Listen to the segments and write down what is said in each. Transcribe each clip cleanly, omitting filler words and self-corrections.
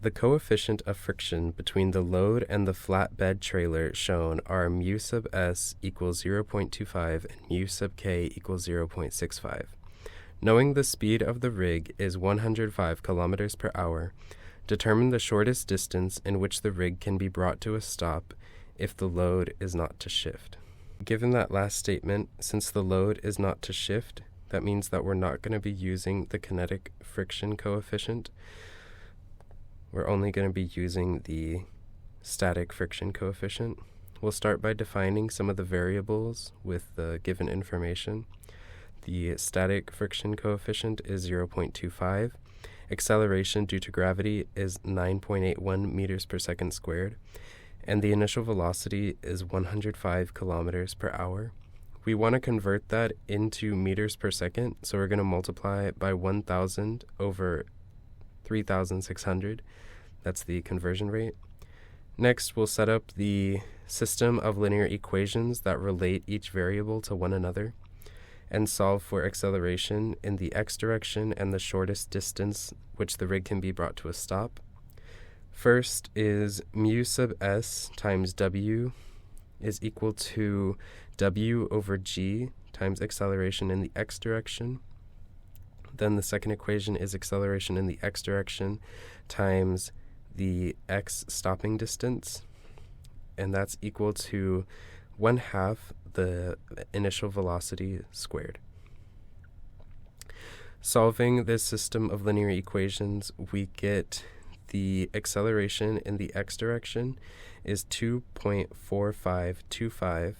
The coefficient of friction between the load and the flatbed trailer shown are mu sub s equals 0.25 and mu sub k equals 0.65. Knowing the speed of the rig is 105 kilometers per hour, determine the shortest distance in which the rig can be brought to a stop if the load is not to shift. Given that last statement, since the load is not to shift, that means that we're not going to be using the kinetic friction coefficient. We're only going to be using the static friction coefficient. We'll start by defining some of the variables with the given information. The static friction coefficient is 0.25. Acceleration due to gravity is 9.81 meters per second squared. And the initial velocity is 105 kilometers per hour. We want to convert that into meters per second, so we're going to multiply it by 1,000 over 3,600. That's the conversion rate. Next, we'll set up the system of linear equations that relate each variable to one another and solve for acceleration in the x direction and the shortest distance which the rig can be brought to a stop. First is mu sub s times w is equal to w over g times acceleration in the x direction. Then the second equation is acceleration in the x direction times the x stopping distance, and that's equal to 1/2 the initial velocity squared. Solving this system of linear equations, we get the acceleration in the x direction is 2.4525,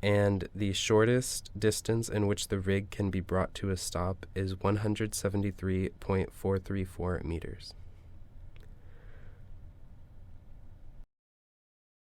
and the shortest distance in which the rig can be brought to a stop is 173.434 meters.